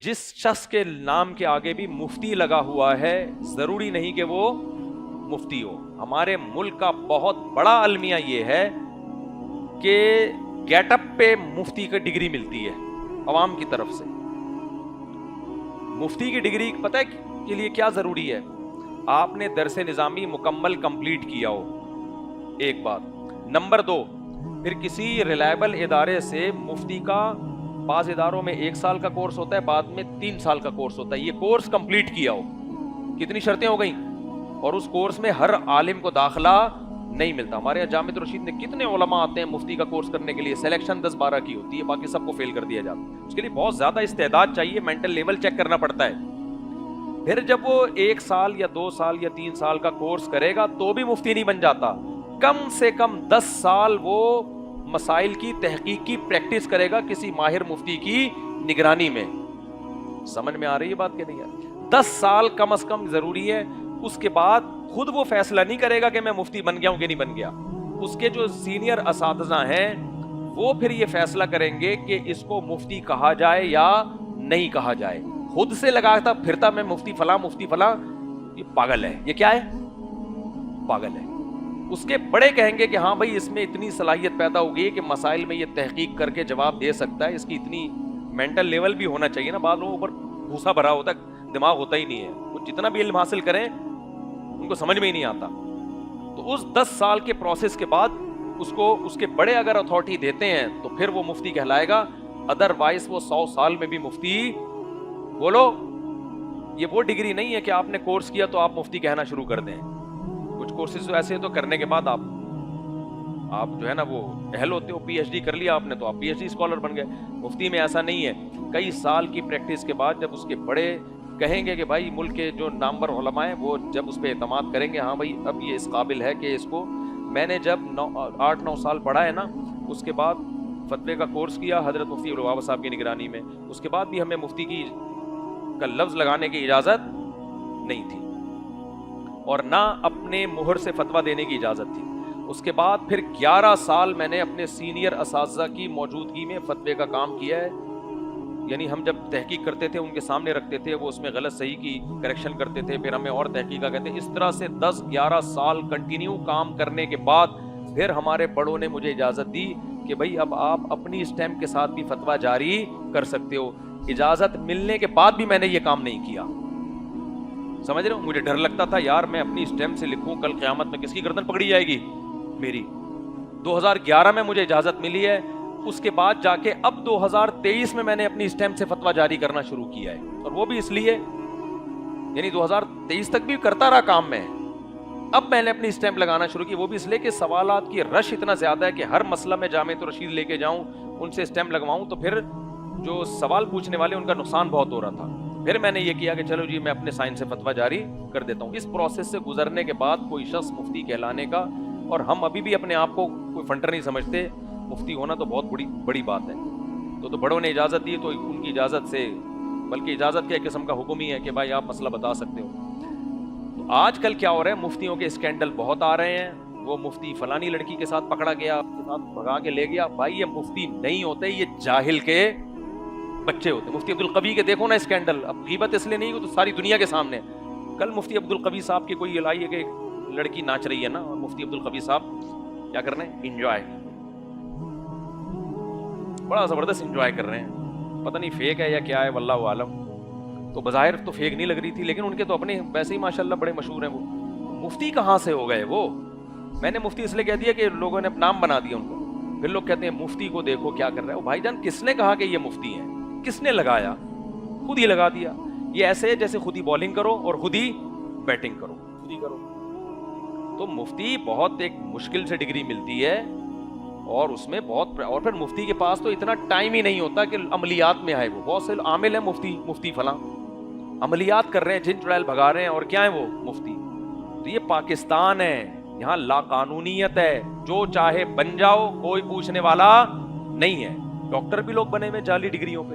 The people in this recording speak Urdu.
جس شخص کے نام کے آگے بھی مفتی لگا ہوا ہے ضروری نہیں کہ وہ مفتی ہو. ہمارے ملک کا بہت بڑا المیہ یہ ہے کہ گیٹ اپ پہ مفتی کی ڈگری ملتی ہے عوام کی طرف سے. مفتی کی ڈگری پتہ ہے کے لیے کیا ضروری ہے؟ آپ نے درس نظامی مکمل کمپلیٹ کیا ہو، ایک بات. نمبر 2، پھر کسی ریلائبل ادارے سے مفتی کا بعض اداروں میں 1 سال کا کورس ہوتا ہے، بعد میں 3 سال کا کورس ہوتا ہے، یہ کورس کمپلیٹ کیا ہو. کتنی شرطیں ہو گئیں؟ اور اس کورس میں ہر عالم کو داخلہ نہیں ملتا. ہمارے یہاں جامعۃ الرشید میں کتنے علماء آتے ہیں مفتی کا کورس کرنے کے لیے، سلیکشن 10-12 کی ہوتی ہے، باقی سب کو فیل کر دیا جاتا ہے. اس کے لیے بہت زیادہ استعداد چاہیے، مینٹل لیول چیک کرنا پڑتا ہے. پھر جب وہ 1 سال یا 2 سال یا 3 سال کا کورس کرے گا تو بھی مفتی نہیں بن جاتا. کم سے کم 10 سال وہ مسائل کی تحقیق کی پریکٹس کرے گا کسی ماہر مفتی کی نگرانی میں. سمجھ میں آ رہی ہے بات کہ نہیں ہے؟ 10 سال کم از کم ضروری ہے. اس کے بعد خود وہ فیصلہ نہیں کرے گا کہ میں مفتی بن گیا ہوں کہ نہیں بن گیا. اس کے جو سینئر اساتذہ ہیں وہ پھر یہ فیصلہ کریں گے کہ اس کو مفتی کہا جائے یا نہیں کہا جائے. خود سے لگاتا پھرتا میں مفتی فلاں مفتی فلاں، یہ پاگل ہے. یہ کیا ہے؟ پاگل ہے. اس کے بڑے کہیں گے کہ ہاں بھائی اس میں اتنی صلاحیت پیدا ہو گئی کہ مسائل میں یہ تحقیق کر کے جواب دے سکتا ہے، اس کی اتنی مینٹل لیول بھی ہونا چاہیے نا. بعض لوگوں پر بھوسا بھرا ہوتا ہے، دماغ ہوتا ہی نہیں ہے، وہ جتنا بھی علم حاصل کریں ان کو سمجھ میں ہی نہیں آتا. تو اس 10 سال کے پروسیس کے بعد اس کو اس کے بڑے اگر اتھارٹی دیتے ہیں تو پھر وہ مفتی کہلائے گا. ادروائز وہ 100 سال میں بھی مفتی. بولو، یہ وہ ڈگری نہیں ہے کہ آپ نے کورس کیا تو آپ مفتی کہنا شروع کر دیں. کچھ کورسز ایسے تو کرنے کے بعد آپ جو ہے نا وہ اہل ہوتے ہو، پی ایچ ڈی کر لیا آپ نے تو آپ پی ایچ ڈی اسکالر بن گئے. مفتی میں ایسا نہیں ہے. کئی سال کی پریکٹس کے بعد جب اس کے بڑے کہیں گے کہ بھائی ملک کے جو نامور علماء ہیں وہ جب اس پہ اعتماد کریں گے، ہاں بھائی اب یہ اس قابل ہے کہ اس کو. میں نے جب 8-9 سال پڑھا ہے نا، اس کے بعد فتوے کا کورس کیا حضرت مفتی عبدالوہاب صاحب کی نگرانی میں. اس کے بعد بھی ہمیں مفتی کا لفظ لگانے کی اجازت نہیں تھی اور نہ اپنے مہر سے فتویٰ دینے کی اجازت تھی. اس کے بعد پھر 11 سال میں نے اپنے سینئر اساتذہ کی موجودگی میں فتوے کا کام کیا ہے. یعنی ہم جب تحقیق کرتے تھے ان کے سامنے رکھتے تھے، وہ اس میں غلط صحیح کی کریکشن کرتے تھے، پھر ہمیں اور تحقیق کا کہتے. اس طرح سے 10-11 سال کنٹینیو کام کرنے کے بعد پھر ہمارے بڑوں نے مجھے اجازت دی کہ بھائی اب آپ اپنی اسٹیمپ کے ساتھ بھی فتویٰ جاری کر سکتے ہو. اجازت ملنے کے بعد بھی میں نے یہ کام نہیں کیا. سمجھ رہے ہو؟ مجھے ڈر لگتا تھا یار میں اپنی اسٹیمپ سے لکھوں، کل قیامت میں کس کی گردن پکڑی جائے گی میری. 2011 میں مجھے اجازت ملی ہے. اس کے بعد جا کے اب 2023 میں نے اپنی اسٹیمپ سے فتویٰ جاری کرنا شروع کیا ہے. اور وہ بھی اس لیے، یعنی 2023 تک بھی کرتا رہا کام میں، اب میں نے اپنی اسٹیمپ لگانا شروع کی. وہ بھی اس لیے کہ سوالات کی رش اتنا زیادہ ہے کہ ہر مسئلہ میں جامعۃ الرشید لے کے جاؤں، ان سے اسٹیمپ لگواؤں تو پھر جو سوال پوچھنے والے ان کا نقصان بہت ہو رہا تھا. پھر میں نے یہ کیا کہ چلو جی میں اپنے سائن سے فتویٰ جاری کر دیتا ہوں. اس پروسیس سے گزرنے کے بعد کوئی شخص مفتی کہلانے کا، اور ہم ابھی بھی اپنے آپ کو کوئی فنٹر نہیں سمجھتے، مفتی ہونا تو بہت بڑی بات ہے. تو بڑوں نے اجازت دی تو ان کی اجازت سے، بلکہ اجازت کے ایک قسم کا حکم ہی ہے کہ بھائی آپ مسئلہ بتا سکتے ہو. تو آج کل کیا ہو رہا ہے، مفتیوں کے اسکینڈل بہت آ رہے ہیں. وہ مفتی فلانی لڑکی کے ساتھ پکڑا گیا، اس کے ساتھ بھگا کے لے گیا. بھائی یہ مفتی نہیں ہوتے، یہ جاہل کے بچے ہوتے. مفتی عبدالقوی کے دیکھو نا اسکینڈل. اب غیبت اس لیے نہیں کہ تو ساری دنیا کے سامنے. کل مفتی عبدالقوی صاحب کی کوئی لائی ہے کہ لڑکی ناچ رہی ہے نا، اور مفتی عبدالقوی صاحب کیا کر رہے ہیں؟ انجوائے، بڑا زبردست انجوائے کر رہے ہیں. پتہ نہیں فیک ہے یا کیا ہے، واللہ عالم. تو بظاہر تو فیک نہیں لگ رہی تھی، لیکن ان کے تو اپنے ویسے ہی ماشاءاللہ بڑے مشہور ہیں. وہ مفتی کہاں سے ہو گئے وہ؟ میں نے مفتی اس لیے کہہ دیا کہ لوگوں نے نام بنا دیا ان کو. پھر لوگ کہتے ہیں مفتی کو دیکھو کیا کر رہا ہے. بھائی جان کس نے کہا کہ یہ مفتی ہیں؟ کس نے لگایا؟ خود ہی لگا دیا. یہ ایسے ہے جیسے خود ہی بالنگ کرو اور خود ہی بیٹنگ کرو، خود ہی کرو. تو مفتی بہت ایک مشکل سے ڈگری ملتی ہے، اور اس میں بہت، اور پھر مفتی کے پاس تو اتنا ٹائم ہی نہیں ہوتا کہ عملیات میں آئے. وہ بہت سے عامل ہیں مفتی فلاں عملیات کر رہے ہیں، جن چڑیل بھگا رہے ہیں، اور کیا ہے وہ مفتی. تو یہ پاکستان ہے، یہاں لا قانونیت ہے. جو چاہے بن جاؤ، کوئی پوچھنے والا نہیں ہے. ڈاکٹر بھی لوگ بنے ہوئے جعلی ڈگریوں پہ.